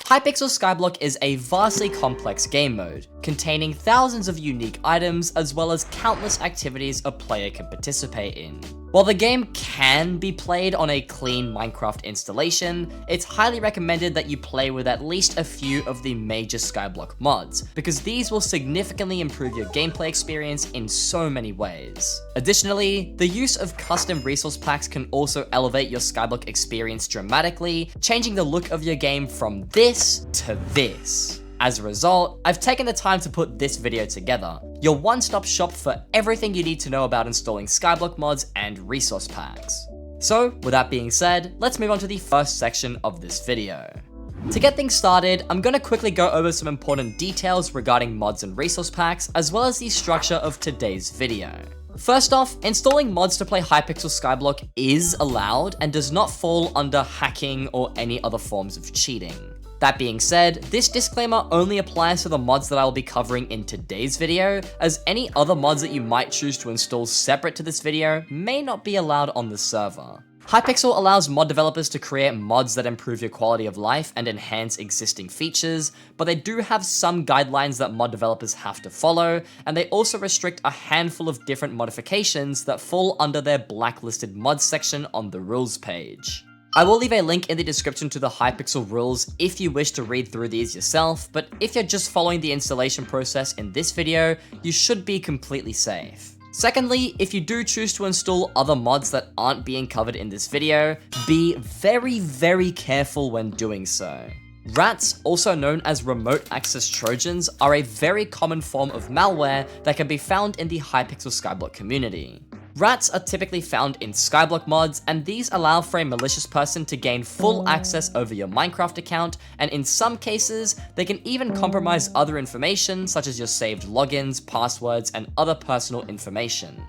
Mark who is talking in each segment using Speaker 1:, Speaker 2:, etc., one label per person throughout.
Speaker 1: Hypixel Skyblock is a vastly complex game mode, containing thousands of unique items as well as countless activities a player can participate in. While the game can be played on a clean Minecraft installation, it's highly recommended that you play with at least a few of the major Skyblock mods, because these will significantly improve your gameplay experience in so many ways. Additionally, the use of custom resource packs can also elevate your Skyblock experience dramatically, changing the look of your game from this to this. As a result, I've taken the time to put this video together, your one-stop shop for everything you need to know about installing Skyblock mods and resource packs. So, with that being said, let's move on to the first section of this video. To get things started, I'm going to quickly go over some important details regarding mods and resource packs, as well as the structure of today's video. First off, installing mods to play Hypixel Skyblock is allowed and does not fall under hacking or any other forms of cheating. That being said, this disclaimer only applies to the mods that I will be covering in today's video, as any other mods that you might choose to install separate to this video may not be allowed on the server. Hypixel allows mod developers to create mods that improve your quality of life and enhance existing features, but they do have some guidelines that mod developers have to follow, and they also restrict a handful of different modifications that fall under their blacklisted mods section on the rules page. I will leave a link in the description to the Hypixel rules if you wish to read through these yourself, but if you're just following the installation process in this video, you should be completely safe. Secondly, if you do choose to install other mods that aren't being covered in this video, be very careful when doing so. Rats, also known as remote access Trojans, are a very common form of malware that can be found in the Hypixel Skyblock community. Rats are typically found in Skyblock mods, and these allow for a malicious person to gain full access over your Minecraft account, and in some cases, they can even compromise other information such as your saved logins, passwords, and other personal information.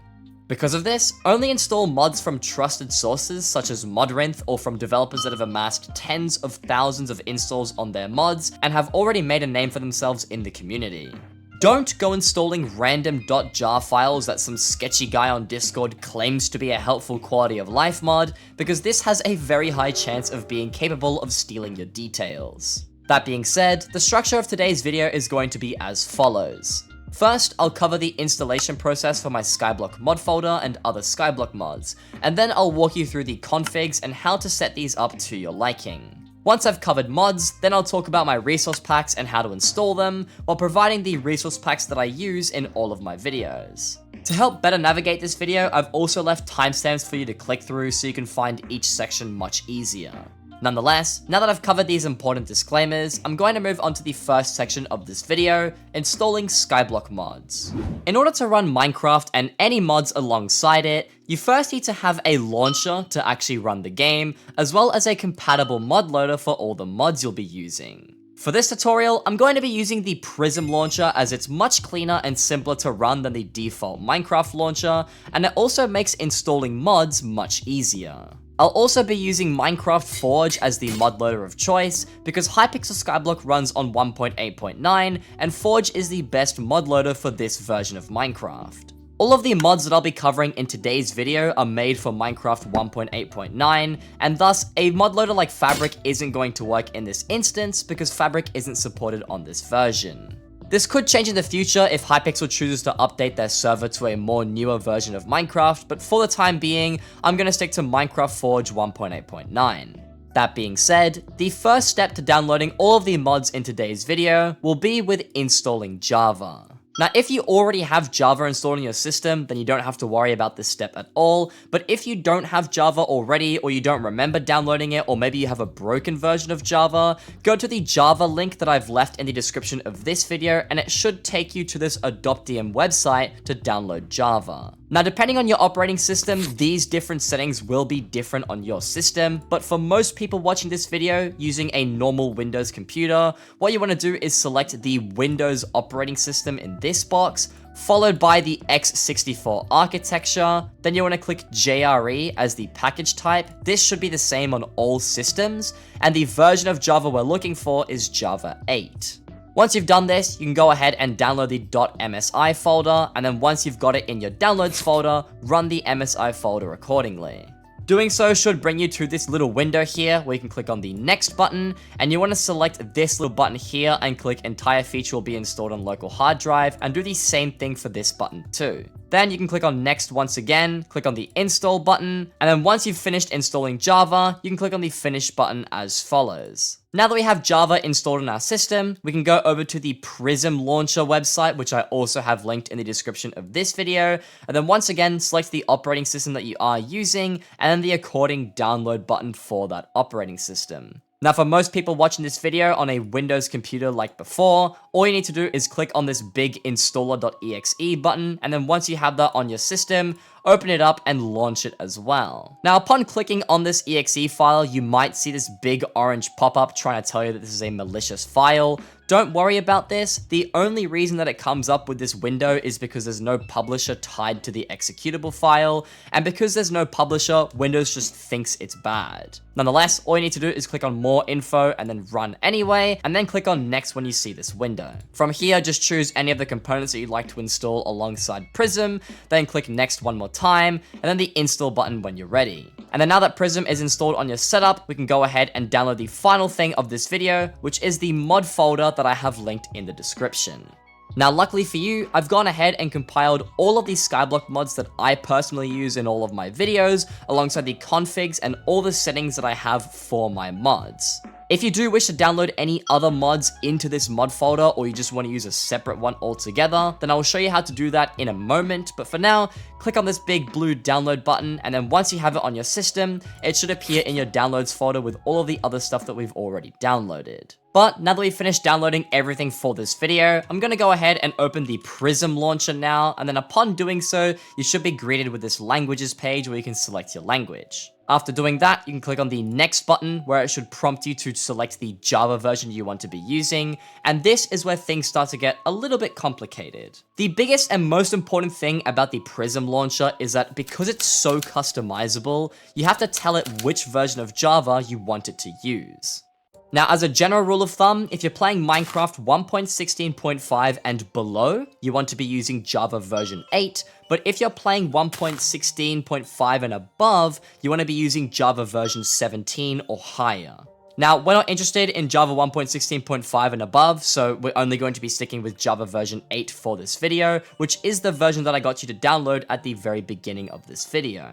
Speaker 1: Because of this, only install mods from trusted sources such as Modrinth or from developers that have amassed tens of thousands of installs on their mods and have already made a name for themselves in the community. Don't go installing random .jar files that some sketchy guy on Discord claims to be a helpful quality of life mod, because this has a very high chance of being capable of stealing your details. That being said, the structure of today's video is going to be as follows. First, I'll cover the installation process for my Skyblock mod folder and other Skyblock mods, and then I'll walk you through the configs and how to set these up to your liking. Once I've covered mods, then I'll talk about my resource packs and how to install them, while providing the resource packs that I use in all of my videos. To help better navigate this video, I've also left timestamps for you to click through so you can find each section much easier. Nonetheless, now that I've covered these important disclaimers, I'm going to move on to the first section of this video, installing Skyblock mods. In order to run Minecraft and any mods alongside it, you first need to have a launcher to actually run the game, as well as a compatible mod loader for all the mods you'll be using. For this tutorial, I'm going to be using the Prism launcher as it's much cleaner and simpler to run than the default Minecraft launcher, and it also makes installing mods much easier. I'll also be using Minecraft Forge as the mod loader of choice, because Hypixel Skyblock runs on 1.8.9, and Forge is the best mod loader for this version of Minecraft. All of the mods that I'll be covering in today's video are made for Minecraft 1.8.9, and thus a mod loader like Fabric isn't going to work in this instance because Fabric isn't supported on this version. This could change in the future if Hypixel chooses to update their server to a more newer version of Minecraft, but for the time being, I'm going to stick to Minecraft Forge 1.8.9. That being said, the first step to downloading all of the mods in today's video will be with installing Java. Now, if you already have Java installed in your system, then you don't have to worry about this step at all, but if you don't have Java already, or you don't remember downloading it, or maybe you have a broken version of Java, go to the Java link that I've left in the description of this video, and it should take you to this Adoptium website to download Java. Now, depending on your operating system, these different settings will be different on your system, but for most people watching this video using a normal Windows computer, what you want to do is select the Windows operating system in this box, followed by the x64 architecture. Then you want to click JRE as the package type. This should be the same on all systems, and the version of Java we're looking for is Java 8. Once you've done this, you can go ahead and download the .msi folder, and then once you've got it in your downloads folder, run the MSI folder accordingly. Doing so should bring you to this little window here where you can click on the next button, and you want to select this little button here and click entire feature will be installed on local hard drive, and do the same thing for this button too. Then you can click on next once again, click on the install button, and then once you've finished installing Java, you can click on the finish button as follows. Now that we have Java installed in our system, we can go over to the Prism Launcher website, which I also have linked in the description of this video, and then once again, select the operating system that you are using, and then the according download button for that operating system. Now for most people watching this video on a Windows computer like before, all you need to do is click on this big installer.exe button, and then once you have that on your system, open it up and launch it as well. Now upon clicking on this exe file, you might see this big orange pop-up trying to tell you that this is a malicious file. Don't worry about this. The only reason that it comes up with this window is because there's no publisher tied to the executable file, and because there's no publisher, Windows just thinks it's bad. Nonetheless, all you need to do is click on more info and then run anyway, and then click on next when you see this window. From here, just choose any of the components that you'd like to install alongside Prism, then click next one more time, and then the install button when you're ready. And then now that Prism is installed on your setup, we can go ahead and download the final thing of this video, which is the mod folder that I have linked in the description. Now luckily for you, I've gone ahead and compiled all of these Skyblock mods that I personally use in all of my videos, alongside the configs and all the settings that I have for my mods. If you do wish to download any other mods into this mod folder, or you just want to use a separate one altogether, then I will show you how to do that in a moment. But for now, click on this big blue download button, and then once you have it on your system, it should appear in your downloads folder with all of the other stuff that we've already downloaded. But now that we've finished downloading everything for this video, I'm going to go ahead and open the Prism launcher now, and then upon doing so, you should be greeted with this languages page where you can select your language. After doing that, you can click on the next button where it should prompt you to select the Java version you want to be using, and this is where things start to get a little bit complicated. The biggest and most important thing about the Prism launcher is that because it's so customizable, you have to tell it which version of Java you want it to use. Now, as a general rule of thumb, if you're playing Minecraft 1.16.5 and below, you want to be using Java version 8, but if you're playing 1.16.5 and above, you want to be using Java version 17 or higher. Now, we're not interested in Java 1.16.5 and above, so we're only going to be sticking with Java version 8 for this video, which is the version that I got you to download at the very beginning of this video.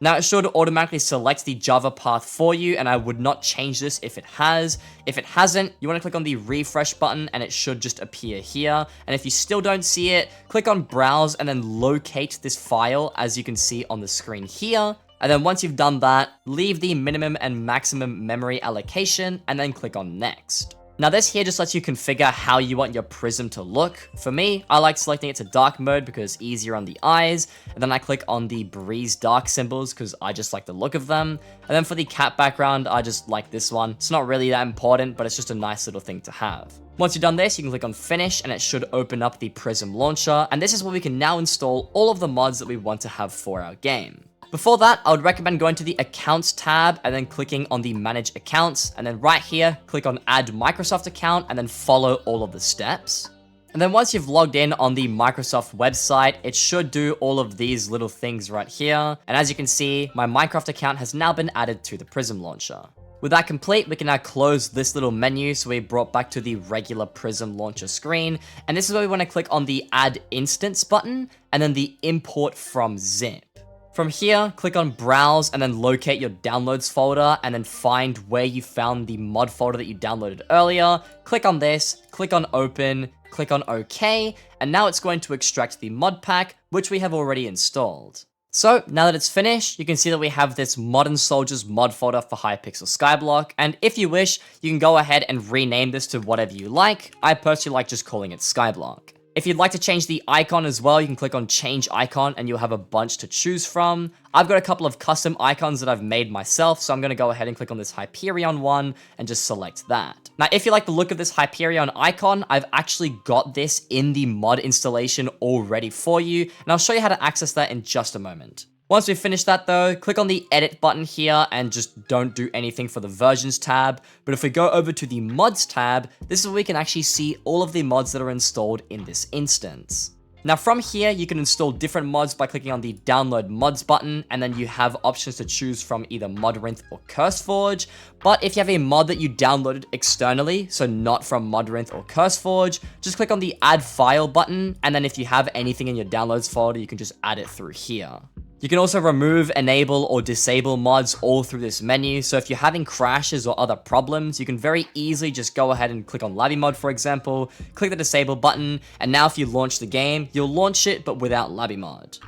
Speaker 1: Now, it should automatically select the Java path for you, and I would not change this if it has. If it hasn't, you want to click on the refresh button, and it should just appear here. And if you still don't see it, click on browse and then locate this file, as you can see on the screen here. And then once you've done that, leave the minimum and maximum memory allocation, and then click on next. Now this here just lets you configure how you want your Prism to look. For me, I like selecting it to dark mode because it's easier on the eyes, and then I click on the breeze dark symbols because I just like the look of them. And then for the cat background, I just like this one. It's not really that important, but it's just a nice little thing to have. Once you've done this, you can click on finish and it should open up the Prism launcher, and this is where we can now install all of the mods that we want to have for our game. Before that, I would recommend going to the Accounts tab and then clicking on the Manage Accounts, and then right here, click on Add Microsoft Account and then follow all of the steps. And then once you've logged in on the Microsoft website, it should do all of these little things right here. And as you can see, my Minecraft account has now been added to the Prism launcher. With that complete, we can now close this little menu, so we're brought back to the regular Prism launcher screen. And this is where we want to click on the Add Instance button and then the Import from Zip. From here, click on Browse and then locate your Downloads folder and then find where you found the mod folder that you downloaded earlier. Click on this, click on Open, click on OK, and now it's going to extract the mod pack, which we have already installed. So now that it's finished, you can see that we have this ModernSoldier's mod folder for Hypixel Skyblock, and if you wish, you can go ahead and rename this to whatever you like. I personally like just calling it Skyblock. If you'd like to change the icon as well, you can click on Change Icon and you'll have a bunch to choose from. I've got a couple of custom icons that I've made myself, so I'm going to go ahead and click on this Hyperion one and just select that. Now, if you like the look of this Hyperion icon, I've actually got this in the mod installation already for you, and I'll show you how to access that in just a moment. Once we finish that though, click on the edit button here and just don't do anything for the versions tab. But if we go over to the mods tab, this is where we can actually see all of the mods that are installed in this instance. Now from here, you can install different mods by clicking on the download mods button, and then you have options to choose from either Modrinth or CurseForge. But if you have a mod that you downloaded externally, so not from Modrinth or CurseForge, just click on the add file button, and then if you have anything in your downloads folder, you can just add it through here. You can also remove, enable, or disable mods all through this menu, so if you're having crashes or other problems, you can very easily just go ahead and click on LabyMod, for example, click the disable button, and now if you launch the game, you'll launch it but without LabyMod.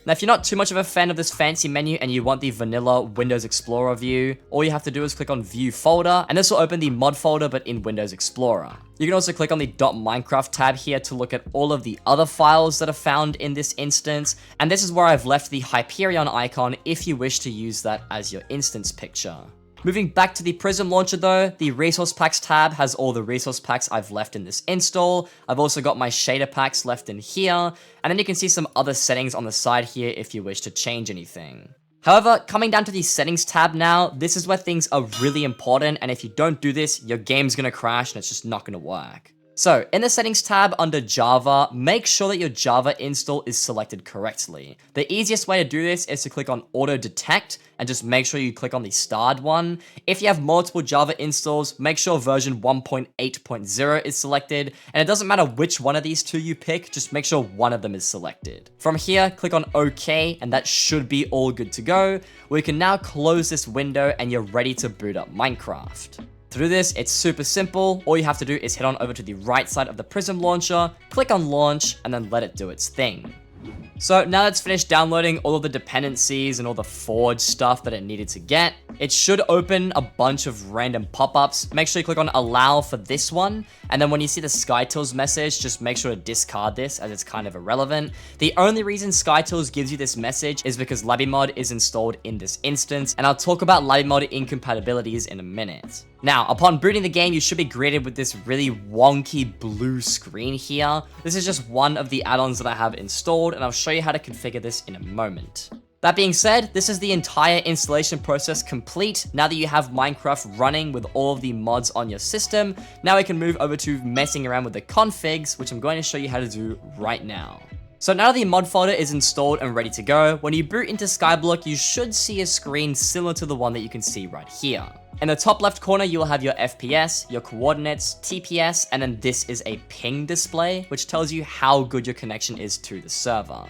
Speaker 1: Now, if you're not too much of a fan of this fancy menu and you want the vanilla Windows Explorer view, all you have to do is click on View Folder, and this will open the mod folder but in Windows Explorer. You can also click on the .minecraft tab here to look at all of the other files that are found in this instance, and this is where I've left the Hyperion icon if you wish to use that as your instance picture. Moving back to the Prism launcher though, the resource packs tab has all the resource packs I've left in this install. I've also got my shader packs left in here, and then you can see some other settings on the side here if you wish to change anything. However, coming down to the settings tab now, this is where things are really important, and if you don't do this, your game's gonna crash and it's just not gonna work. So, in the settings tab under Java, make sure that your Java install is selected correctly. The easiest way to do this is to click on Auto Detect and just make sure you click on the starred one. If you have multiple Java installs, make sure version 1.8.0 is selected, and it doesn't matter which one of these two you pick, just make sure one of them is selected. From here, click on OK, and that should be all good to go. We can now close this window and you're ready to boot up Minecraft. To do this, it's super simple. All you have to do is head on over to the right side of the Prism launcher, click on launch, and then let it do its thing. So now that's finished downloading all of the dependencies and all the Forge stuff that it needed to get, it should open a bunch of random pop-ups. Make sure you click on allow for this one, and then when you see the Skytils message, just make sure to discard this as it's kind of irrelevant. The only reason Skytils gives you this message is because LabyMod is installed in this instance, and I'll talk about LabyMod incompatibilities in a minute. Now, upon booting the game, you should be greeted with this really wonky blue screen here. This is just one of the add-ons that I have installed, and I'll show you how to configure this in a moment. That being said, this is the entire installation process complete. Now that you have Minecraft running with all of the mods on your system, now we can move over to messing around with the configs, which I'm going to show you how to do right now. So now that the mod folder is installed and ready to go, when you boot into Skyblock, you should see a screen similar to the one that you can see right here. In the top left corner, you will have your FPS, your coordinates, TPS, and then this is a ping display, which tells you how good your connection is to the server.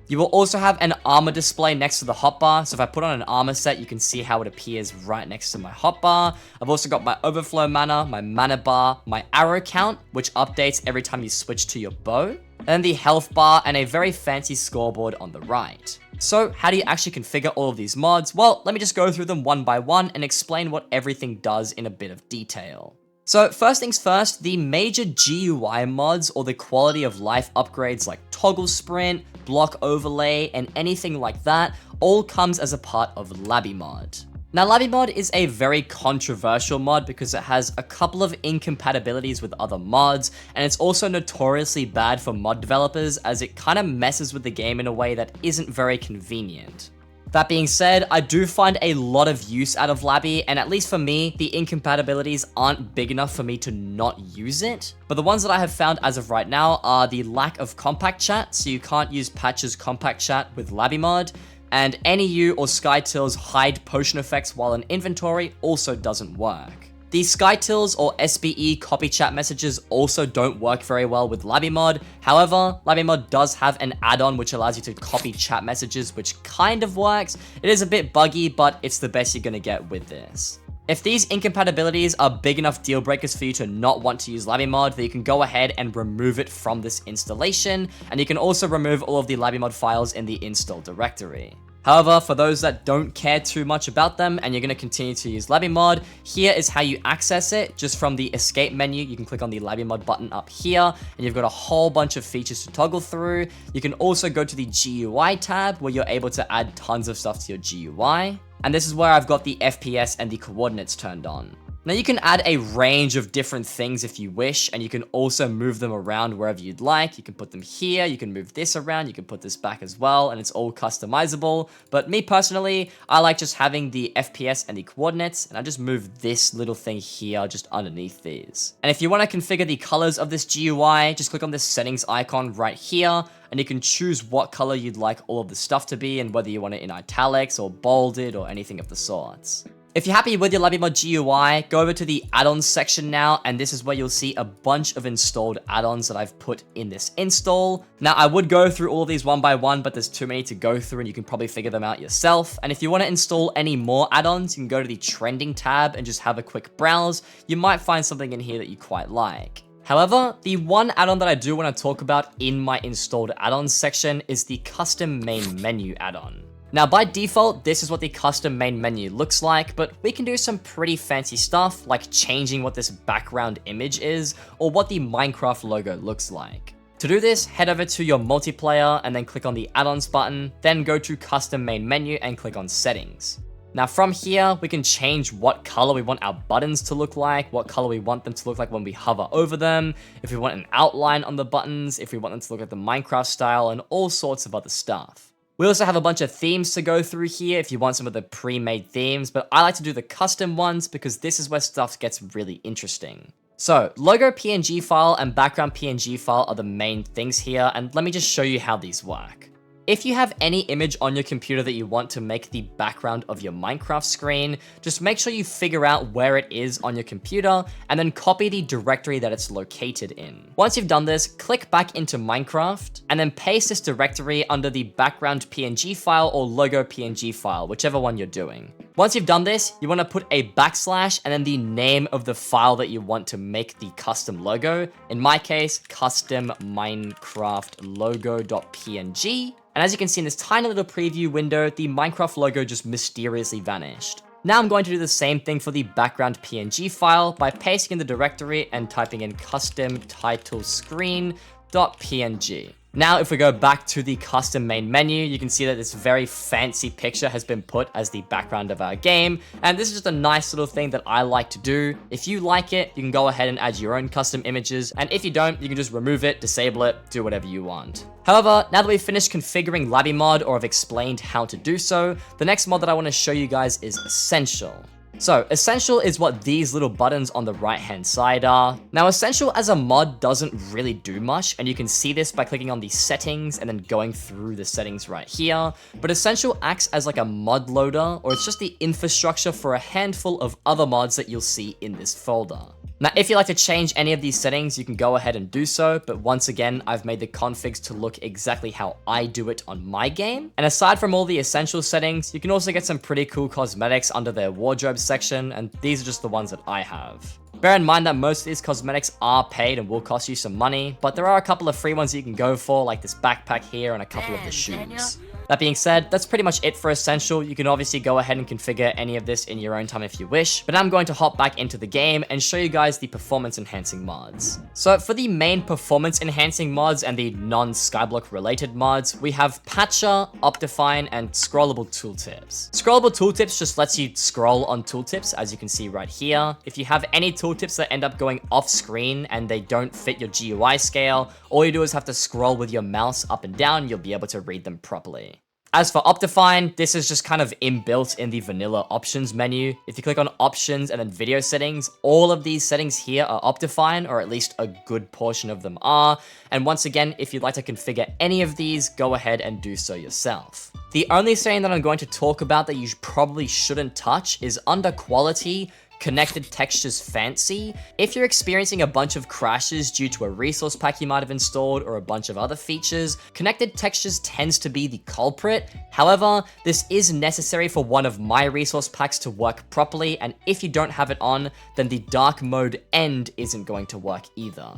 Speaker 1: You will also have an armor display next to the hotbar, so if I put on an armor set, you can see how it appears right next to my hotbar. I've also got my overflow mana, my mana bar, my arrow count, which updates every time you switch to your bow, and then the health bar and a very fancy scoreboard on the right. So how do you actually configure all of these mods? Well, let me just go through them one by one and explain what everything does in a bit of detail. So first things first, the major GUI mods or the quality of life upgrades like toggle sprint, block overlay, and anything like that all comes as a part of LabyMod. Now LabyMod is a very controversial mod because it has a couple of incompatibilities with other mods, and it's also notoriously bad for mod developers as it kind of messes with the game in a way that isn't very convenient. That being said, I do find a lot of use out of Labby, and at least for me, the incompatibilities aren't big enough for me to not use it. But the ones that I have found as of right now are the lack of compact chat, so you can't use Patch's compact chat with LabyMod, and NEU or Skytils hide potion effects while in inventory also doesn't work. The Skytils or SBE copy chat messages also don't work very well with LabyMod. However, LabyMod does have an add-on which allows you to copy chat messages, which kind of works. It is a bit buggy, but it's the best you're gonna get with this. If these incompatibilities are big enough deal breakers for you to not want to use LabyMod, then you can go ahead and remove it from this installation, and you can also remove all of the LabyMod files in the install directory. However, for those that don't care too much about them and you're going to continue to use LabyMod, here is how you access it. Just from the escape menu, you can click on the LabyMod button up here, and you've got a whole bunch of features to toggle through. You can also go to the GUI tab where you're able to add tons of stuff to your GUI. And this is where I've got the FPS and the coordinates turned on. Now you can add a range of different things if you wish, and you can also move them around wherever you'd like. You can put them here, you can move this around, you can put this back as well, and it's all customizable. But me personally, I like just having the FPS and the coordinates, and I just move this little thing here just underneath these. And if you want to configure the colors of this GUI, just click on this settings icon right here, and you can choose what color you'd like all of the stuff to be, and whether you want it in italics or bolded or anything of the sorts. If you're happy with your LabyMod GUI, go over to the add-ons section now, and this is where you'll see a bunch of installed add-ons that I've put in this install. Now, I would go through all of these one by one, but there's too many to go through, and you can probably figure them out yourself. And if you want to install any more add-ons, you can go to the trending tab and just have a quick browse. You might find something in here that you quite like. However, the one add-on that I do want to talk about in my installed add-ons section is the custom main menu add-on. Now, by default, this is what the custom main menu looks like, but we can do some pretty fancy stuff, like changing what this background image is, or what the Minecraft logo looks like. To do this, head over to your multiplayer, and then click on the add-ons button, then go to custom main menu and click on settings. Now from here, we can change what color we want our buttons to look like, what color we want them to look like when we hover over them, if we want an outline on the buttons, if we want them to look like the Minecraft style, and all sorts of other stuff. We also have a bunch of themes to go through here if you want some of the pre-made themes, but I like to do the custom ones because this is where stuff gets really interesting. So, logo PNG file and background PNG file are the main things here, and let me just show you how these work. If you have any image on your computer that you want to make the background of your Minecraft screen, just make sure you figure out where it is on your computer and then copy the directory that it's located in. Once you've done this, click back into Minecraft and then paste this directory under the background PNG file or logo PNG file, whichever one you're doing. Once you've done this, you want to put a backslash and then the name of the file that you want to make the custom logo. In my case, custom Minecraft logo.png. And as you can see in this tiny little preview window, the Minecraft logo just mysteriously vanished. Now I'm going to do the same thing for the background PNG file by pasting in the directory and typing in custom title screen.png. Now, if we go back to the custom main menu, you can see that this very fancy picture has been put as the background of our game. And this is just a nice little thing that I like to do. If you like it, you can go ahead and add your own custom images. And if you don't, you can just remove it, disable it, do whatever you want. However, now that we've finished configuring LabyMod or have explained how to do so, the next mod that I want to show you guys is Essential. So, Essential is what these little buttons on the right-hand side are. Now, Essential as a mod doesn't really do much, and you can see this by clicking on the settings and then going through the settings right here. But Essential acts as like a mod loader, or it's just the infrastructure for a handful of other mods that you'll see in this folder. Now, if you'd like to change any of these settings, you can go ahead and do so, but once again, I've made the configs to look exactly how I do it on my game. And aside from all the essential settings, you can also get some pretty cool cosmetics under their wardrobe section, and these are just the ones that I have. Bear in mind that most of these cosmetics are paid and will cost you some money, but there are a couple of free ones that you can go for, like this backpack here and a couple of the shoes. That being said, that's pretty much it for Essential. You can obviously go ahead and configure any of this in your own time if you wish, but I'm going to hop back into the game and show you guys the performance enhancing mods. So for the main performance enhancing mods and the non-Skyblock related mods, we have Patcher, Optifine, and Scrollable Tooltips. Scrollable Tooltips just lets you scroll on tooltips, as you can see right here. If you have any tooltips that end up going off screen and they don't fit your GUI scale, all you do is have to scroll with your mouse up and down, you'll be able to read them properly. As for Optifine, this is just kind of inbuilt in the vanilla options menu. If you click on options and then video settings, all of these settings here are Optifine, or at least a good portion of them are. And once again, if you'd like to configure any of these, go ahead and do so yourself. The only setting that I'm going to talk about that you probably shouldn't touch is under quality, Connected Textures Fancy. If you're experiencing a bunch of crashes due to a resource pack you might have installed or a bunch of other features, Connected Textures tends to be the culprit. However, this is necessary for one of my resource packs to work properly, and if you don't have it on, then the dark mode end isn't going to work either.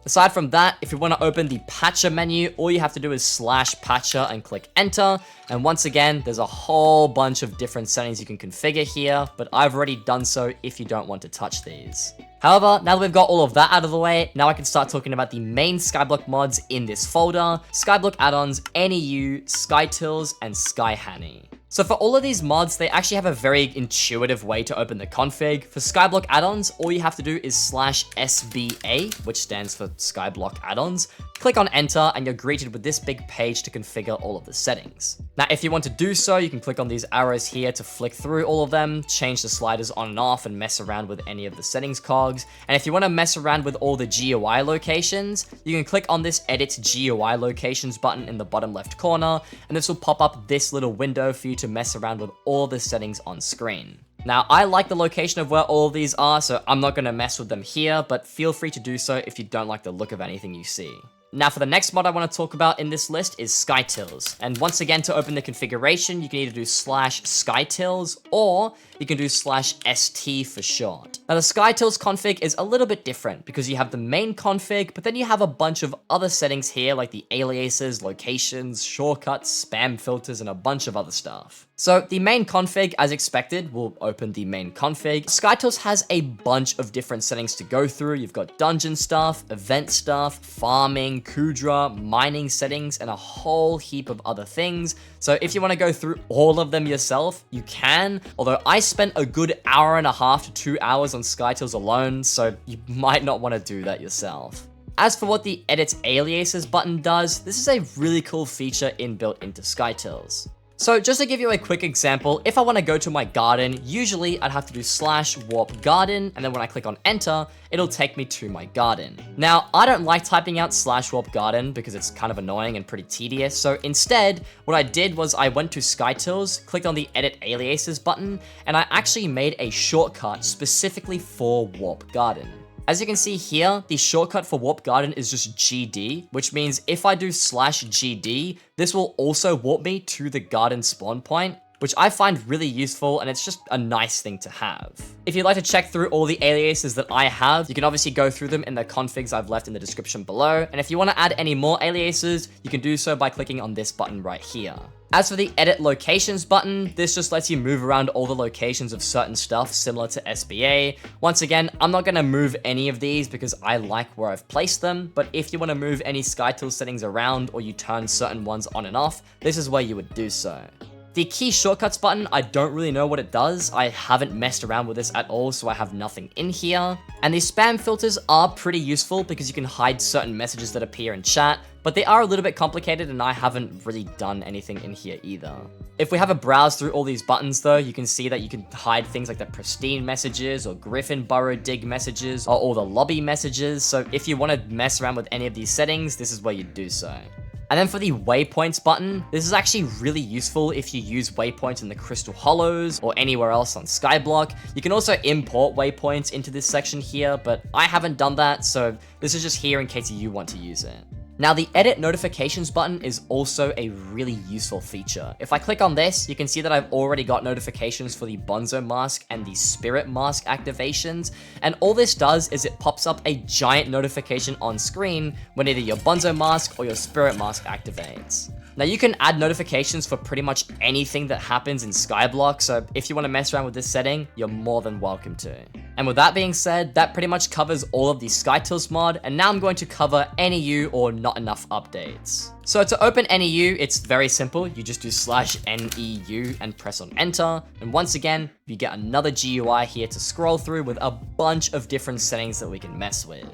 Speaker 1: Aside from that, if you want to open the Patcher menu, all you have to do is /Patcher and click enter. And once again, there's a whole bunch of different settings you can configure here, but I've already done so if you don't want to touch these. However, now that we've got all of that out of the way, now I can start talking about the main Skyblock mods in this folder: SkyBlockAddons, NEU, Skytils, and SkyHanni. So for all of these mods, they actually have a very intuitive way to open the config. For SkyBlockAddons, all you have to do is /SBA, which stands for SkyBlockAddons. Click on enter and you're greeted with this big page to configure all of the settings. Now, if you want to do so, you can click on these arrows here to flick through all of them, change the sliders on and off, and mess around with any of the settings cogs. And if you want to mess around with all the GUI locations, you can click on this Edit GUI Locations button in the bottom left corner, and this will pop up this little window for you to mess around with all the settings on screen. Now, I like the location of where all of these are, so I'm not going to mess with them here, but feel free to do so if you don't like the look of anything you see. Now, for the next mod I want to talk about in this list is Skytils. And once again, to open the configuration, you can either do /Skytils or you can do /ST for short. Now, the Skytils config is a little bit different because you have the main config, but then you have a bunch of other settings here like the aliases, locations, shortcuts, spam filters, and a bunch of other stuff. So the main config, as expected, will open the main config. Skytils has a bunch of different settings to go through. You've got dungeon stuff, event stuff, farming, Kudra, mining settings, and a whole heap of other things. So if you want to go through all of them yourself, you can, although I spent a good hour and a half to 2 hours on Skytils alone, so you might not want to do that yourself. As for what the Edit Aliases button does, this is a really cool feature inbuilt into Skytils. So just to give you a quick example, if I want to go to my garden, usually I'd have to do /warp_garden, and then when I click on enter, it'll take me to my garden. Now, I don't like typing out /warp_garden because it's kind of annoying and pretty tedious, so instead, what I did was I went to Skytils, clicked on the Edit Aliases button, and I actually made a shortcut specifically for Warp Garden. As you can see here, the shortcut for Warp Garden is just GD, which means if I do /GD, this will also warp me to the garden spawn point, which I find really useful, and it's just a nice thing to have. If you'd like to check through all the aliases that I have, you can obviously go through them in the configs I've left in the description below, and if you want to add any more aliases, you can do so by clicking on this button right here. As for the Edit Locations button, this just lets you move around all the locations of certain stuff similar to SBA. Once again, I'm not going to move any of these because I like where I've placed them, but if you want to move any Skytils settings around or you turn certain ones on and off, this is where you would do so. The Key Shortcuts button, I don't really know what it does. I haven't messed around with this at all, so I have nothing in here. And the spam filters are pretty useful because you can hide certain messages that appear in chat, but they are a little bit complicated and I haven't really done anything in here either. If we have a browse through all these buttons though, you can see that you can hide things like the pristine messages or Griffin Burrow dig messages or all the lobby messages. So if you want to mess around with any of these settings, this is where you do so. And then for the waypoints button, this is actually really useful if you use waypoints in the Crystal Hollows or anywhere else on Skyblock. You can also import waypoints into this section here, but I haven't done that, so this is just here in case you want to use it. Now, the Edit Notifications button is also a really useful feature. If I click on this, you can see that I've already got notifications for the Bonzo Mask and the Spirit Mask activations, and all this does is it pops up a giant notification on screen when either your Bonzo Mask or your Spirit Mask activates. Now, you can add notifications for pretty much anything that happens in Skyblock, so if you want to mess around with this setting, you're more than welcome to. And with that being said, that pretty much covers all of the Skytils mod, and now I'm going to cover NEU or NotEnoughUpdates. So to open NEU, it's very simple. You just do /NEU and press on enter, and once again, you get another GUI here to scroll through with a bunch of different settings that we can mess with.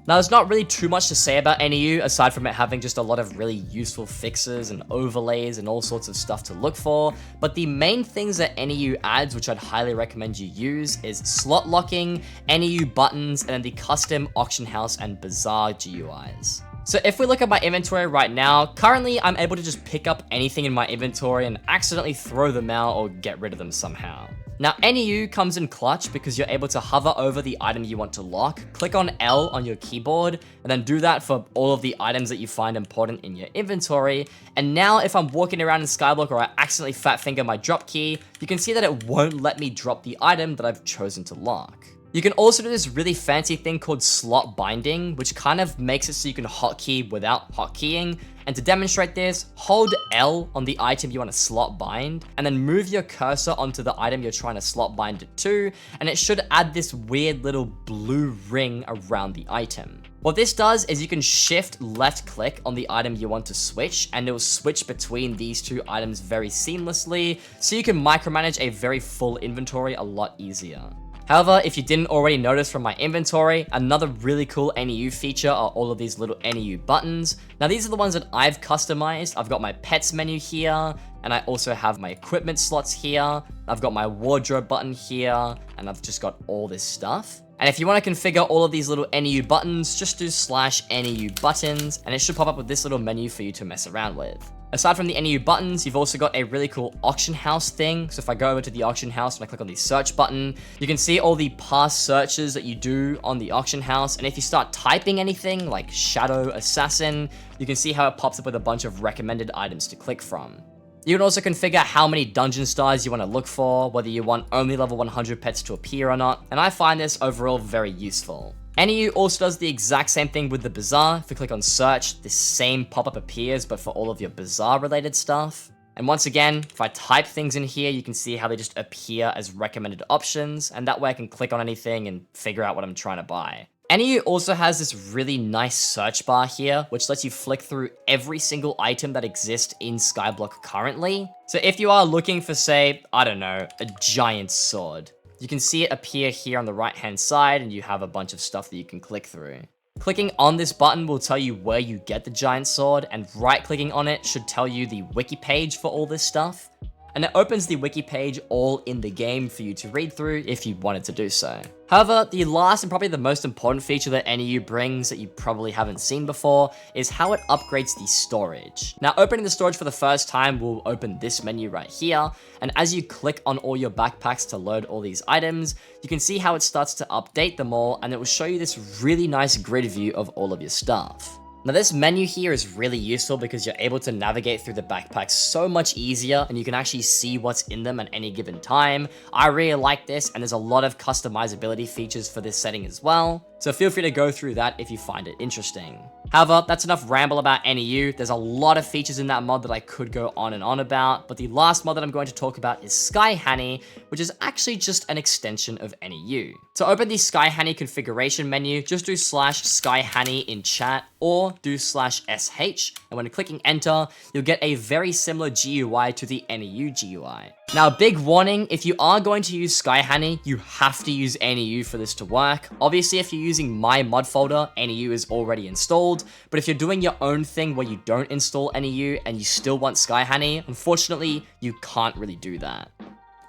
Speaker 1: Now, there's not really too much to say about NEU aside from it having just a lot of really useful fixes and overlays and all sorts of stuff to look for, but the main things that NEU adds, which I'd highly recommend you use, is slot locking, NEU buttons, and then the custom auction house and bazaar GUIs. So if we look at my inventory right now, currently I'm able to just pick up anything in my inventory and accidentally throw them out or get rid of them somehow. Now, NEU comes in clutch because you're able to hover over the item you want to lock, click on L on your keyboard, and then do that for all of the items that you find important in your inventory. And now if I'm walking around in Skyblock or I accidentally fat finger my drop key, you can see that it won't let me drop the item that I've chosen to lock. You can also do this really fancy thing called slot binding, which kind of makes it so you can hotkey without hotkeying. And to demonstrate this, hold L on the item you want to slot bind, and then move your cursor onto the item you're trying to slot bind it to, and it should add this weird little blue ring around the item. What this does is you can shift left click on the item you want to switch, and it will switch between these two items very seamlessly, so you can micromanage a very full inventory a lot easier. However, if you didn't already notice from my inventory, another really cool NEU feature are all of these little NEU buttons. Now these are the ones that I've customized. I've got my pets menu here, and I also have my equipment slots here. I've got my wardrobe button here, and I've just got all this stuff. And if you want to configure all of these little NEU buttons, just do /NEU buttons, and it should pop up with this little menu for you to mess around with. Aside from the NEU buttons, you've also got a really cool auction house thing. So if I go over to the auction house and I click on the search button, you can see all the past searches that you do on the auction house. And if you start typing anything like Shadow Assassin, you can see how it pops up with a bunch of recommended items to click from. You can also configure how many dungeon stars you want to look for, whether you want only level 100 pets to appear or not, and I find this overall very useful. NEU also does the exact same thing with the bazaar. If you click on search, this same pop-up appears, but for all of your bazaar related stuff. And once again, if I type things in here, you can see how they just appear as recommended options, and that way I can click on anything and figure out what I'm trying to buy. NEU also has this really nice search bar here, which lets you flick through every single item that exists in Skyblock currently. So if you are looking for, say, I don't know, a giant sword, you can see it appear here on the right-hand side, and you have a bunch of stuff that you can click through. Clicking on this button will tell you where you get the giant sword, and right-clicking on it should tell you the wiki page for all this stuff. And it opens the wiki page all in the game for you to read through if you wanted to do so. However, the last and probably the most important feature that NEU brings that you probably haven't seen before is how it upgrades the storage. Now, opening the storage for the first time will open this menu right here, and as you click on all your backpacks to load all these items, you can see how it starts to update them all, and it will show you this really nice grid view of all of your stuff. Now this menu here is really useful because you're able to navigate through the backpacks so much easier, and you can actually see what's in them at any given time. I really like this, and there's a lot of customizability features for this setting as well, so feel free to go through that if you find it interesting. However, that's enough ramble about NEU. There's a lot of features in that mod that I could go on and on about, but the last mod that I'm going to talk about is SkyHanni, which is actually just an extension of NEU. To open the SkyHanni configuration menu, just do /SkyHanni in chat, or do /sh, and when clicking enter, you'll get a very similar GUI to the NEU GUI. Now, big warning, if you are going to use SkyHanni, you have to use NEU for this to work. Obviously, if you're using my mod folder, NEU is already installed, but if you're doing your own thing where you don't install NEU and you still want SkyHanni, unfortunately, you can't really do that.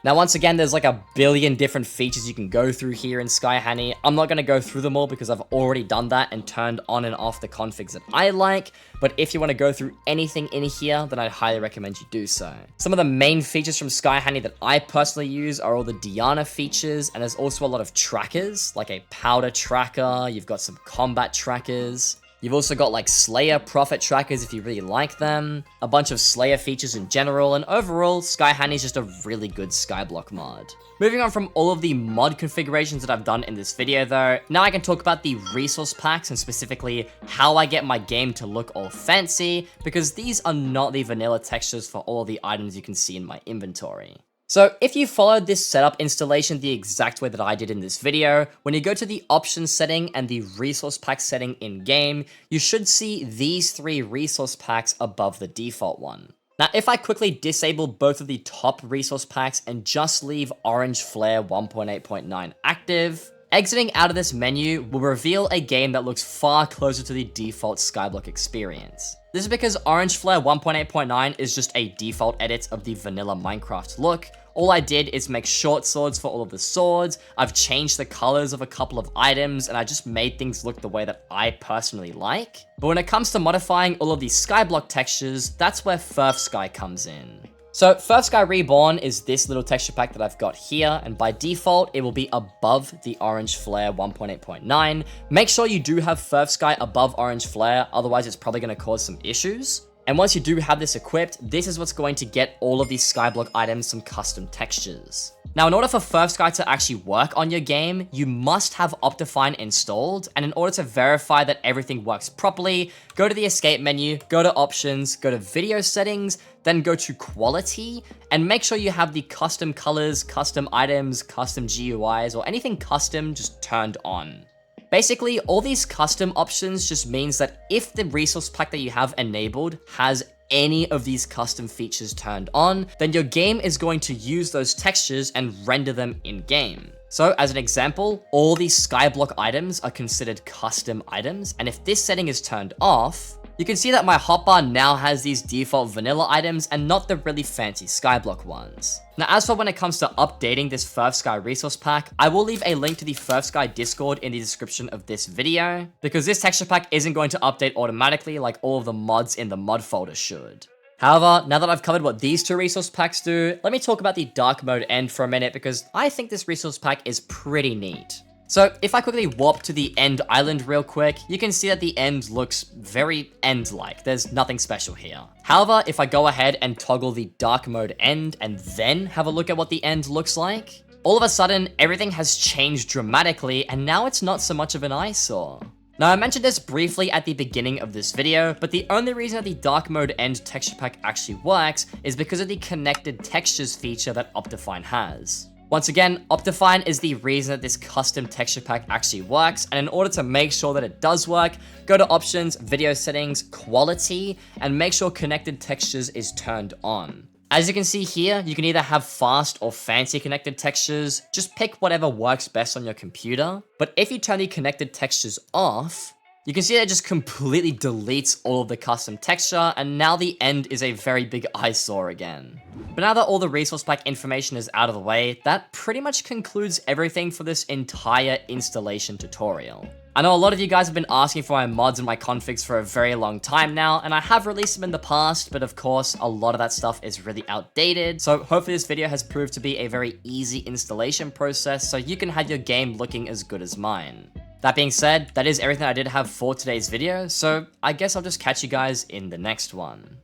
Speaker 1: Now, once again, there's like a billion different features you can go through here in SkyHanni. I'm not going to go through them all because I've already done that and turned on and off the configs that I like, but if you want to go through anything in here, then I'd highly recommend you do so. Some of the main features from SkyHanni that I personally use are all the Diana features, and there's also a lot of trackers, like a powder tracker, you've got some combat trackers. You've also got like Slayer Prophet trackers if you really like them, a bunch of Slayer features in general, and overall, SkyHanni is just a really good Skyblock mod. Moving on from all of the mod configurations that I've done in this video though, now I can talk about the resource packs and specifically how I get my game to look all fancy, because these are not the vanilla textures for all of the items you can see in my inventory. So if you followed this setup installation the exact way that I did in this video, when you go to the options setting and the resource pack setting in game, you should see these three resource packs above the default one. Now, if I quickly disable both of the top resource packs and just leave Orange Flare 1.8.9 active, exiting out of this menu will reveal a game that looks far closer to the default Skyblock experience. This is because Orange Flare 1.8.9 is just a default edit of the vanilla Minecraft look. All I did is make short swords for all of the swords, I've changed the colors of a couple of items, and I just made things look the way that I personally like. But when it comes to modifying all of these Skyblock textures, that's where FurfSky comes in. So FurfSky Reborn is this little texture pack that I've got here, and by default, it will be above the Orange Flare 1.8.9. Make sure you do have FurfSky above Orange Flare, otherwise it's probably going to cause some issues. And once you do have this equipped, this is what's going to get all of these Skyblock items some custom textures. Now, in order for FurfSky to actually work on your game, you must have Optifine installed, and in order to verify that everything works properly, go to the escape menu, go to options, go to video settings, then go to quality, and make sure you have the custom colors, custom items, custom GUIs, or anything custom just turned on. Basically, all these custom options just means that if the resource pack that you have enabled has any of these custom features turned on, then your game is going to use those textures and render them in-game. So as an example, all these Skyblock items are considered custom items, and if this setting is turned off, you can see that my hotbar now has these default vanilla items and not the really fancy Skyblock ones. Now, as for when it comes to updating this FurfSky resource pack, I will leave a link to the FurfSky Discord in the description of this video, because this texture pack isn't going to update automatically like all of the mods in the mod folder should. However, now that I've covered what these two resource packs do, let me talk about the dark mode end for a minute, because I think this resource pack is pretty neat. So if I quickly warp to the end island real quick, you can see that the end looks very end-like. There's nothing special here. However, if I go ahead and toggle the dark mode end and then have a look at what the end looks like, all of a sudden everything has changed dramatically and now it's not so much of an eyesore. Now, I mentioned this briefly at the beginning of this video, but the only reason that the dark mode end texture pack actually works is because of the connected textures feature that Optifine has. Once again, Optifine is the reason that this custom texture pack actually works, and in order to make sure that it does work, go to options, video settings, quality, and make sure connected textures is turned on. As you can see here, you can either have fast or fancy connected textures, just pick whatever works best on your computer. But if you turn the connected textures off, you can see that it just completely deletes all of the custom texture, and now the end is a very big eyesore again. But now that all the resource pack information is out of the way, that pretty much concludes everything for this entire installation tutorial. I know a lot of you guys have been asking for my mods and my configs for a very long time now, and I have released them in the past, but of course, a lot of that stuff is really outdated. So hopefully this video has proved to be a very easy installation process, so you can have your game looking as good as mine. That being said, that is everything I did have for today's video, so I guess I'll just catch you guys in the next one.